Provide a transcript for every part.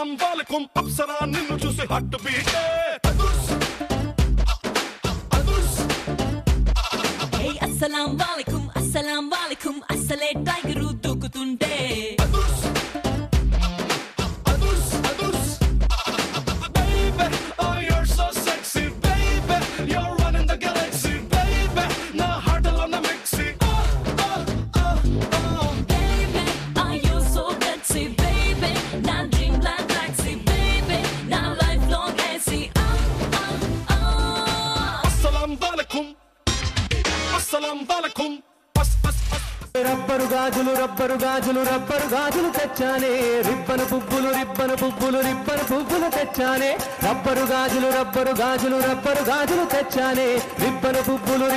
अस्सलाम वालेकुम अप्सरा నిన్ను చూసి హార్ట్ బీట్ హే అస్సలాం వాలేకుం అస్సలే టైగర్ దూకుతుంటే రబ్బరు గాజులు తెచ్చానే రిబ్బను పువ్వులు తెచ్చానే రబ్బరు గాజులు తెచ్చానే రిబ్బను పువ్వులు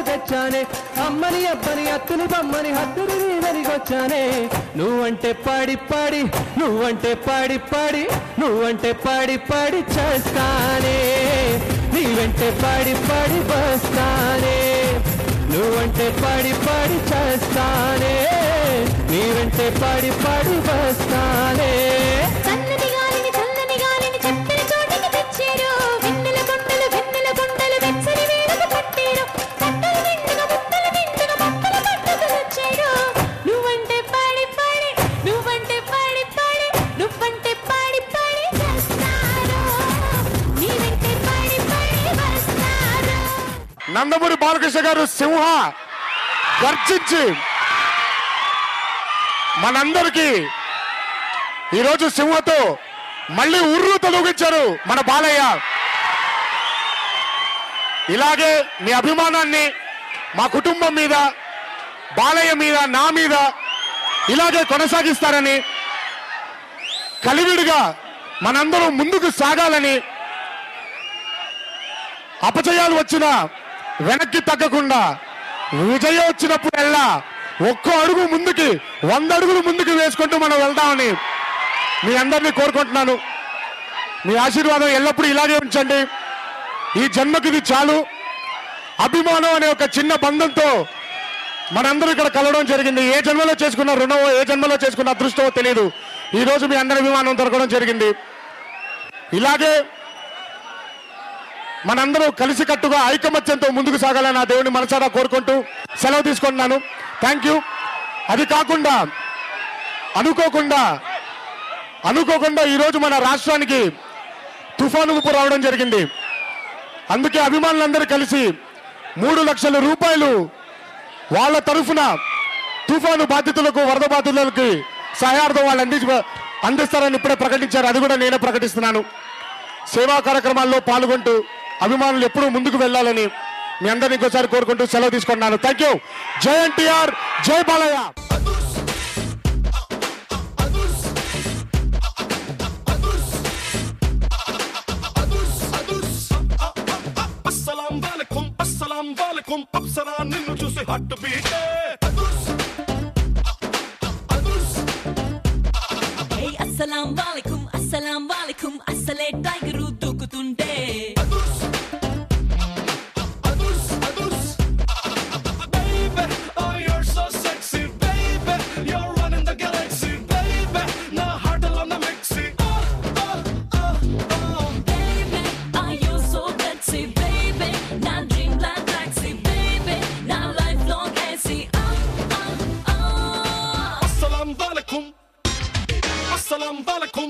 తెచ్చానే అమ్మని అబ్బని అత్తుని బమ్మని హత్తుని నీదరిగొచ్చానే నువ్వంటే పాడి చేస్తానే నీ వెంటే పాడి బస్తానే నువ్వంటే పాడి చేస్తానే నీ వెంటే పాడి వస్తానే చల్లని గాలిని చెప్పిన చోటికి తెచ్చారు వెన్నెల గుండలు వెచ్చని వేడుక పట్టారు పట్టలు నిండుగా మొక్కలు పట్టుకు వచ్చారు నువ్వంటే పాడి చేస్తారు నీ వెంటే పాడి వస్తారు. నందమూరి బాలకృష్ణ గారు సింహ గర్జించి మనందరికీ ఈరోజు సింహతో మళ్ళీ ఉర్రు తొలగించారు మన బాలయ్య. ఇలాగే మీ అభిమానాన్ని మా కుటుంబం మీద, బాలయ్య మీద, నా మీద ఇలాగే కొనసాగిస్తారని, కలివిడిగా మనందరం ముందుకు సాగాలని, అపజయాలు వచ్చినా వెనక్కి తగ్గకుండా విజయం వచ్చినప్పుడల్లా ఒక్క అడుగు ముందుకి 100 అడుగులు ముందుకు వేసుకుంటూ మనం వెళ్దామని మీ అందరినీ కోరుకుంటున్నాను. మీ ఆశీర్వాదం ఎల్లప్పుడూ ఇలాగే ఉంచండి. ఈ జన్మకి ఇది చాలు. అభిమానం అనే ఒక చిన్న బంధంతో మనందరూ ఇక్కడ కలవడం జరిగింది. ఏ జన్మలో చేసుకున్న రుణమో, ఏ జన్మలో చేసుకున్న అదృష్టమో తెలియదు. ఈరోజు మీ అందరి అభిమానం దొరకడం జరిగింది. ఇలాగే మనందరూ కలిసికట్టుగా ఐకమత్యంతో ముందుకు సాగాలని ఆ దేవుని మనసారా కోరుకుంటూ సెలవు తీసుకుంటున్నాను. Thank you. అది కాకుండా అనుకోకుండా ఈరోజు మన రాష్ట్రానికి తుఫాను ముప్పు రావడం జరిగింది. అందుకే అభిమానులందరూ కలిసి 3 లక్షల రూపాయలు వాళ్ళ తరఫున తుఫాను బాధితులకు, వరద బాధితులకి సహాయార్థం వాళ్ళు అందిస్తారని ఇప్పుడే ప్రకటించారు. అది కూడా నేనే ప్రకటిస్తున్నాను. సేవా కార్యక్రమాల్లో పాల్గొంటూ అభిమానులు ఎప్పుడూ ముందుకు వెళ్ళాలని మీ అందరినీ ఇంకోసారి కోరుకుంటూ సెలవు తీసుకుంటున్నాను. Thank you. జై ఎన్టీఆర్, జై బాలయ్య. अस्सलाम वालेकुम अप्सरा నిన్ను చూసి హార్ట్ బీట్ హే అస్సలాం వాలేకుం అస్సలే టైగర్ దూకుతుంటే अस्सलाम वालेकुम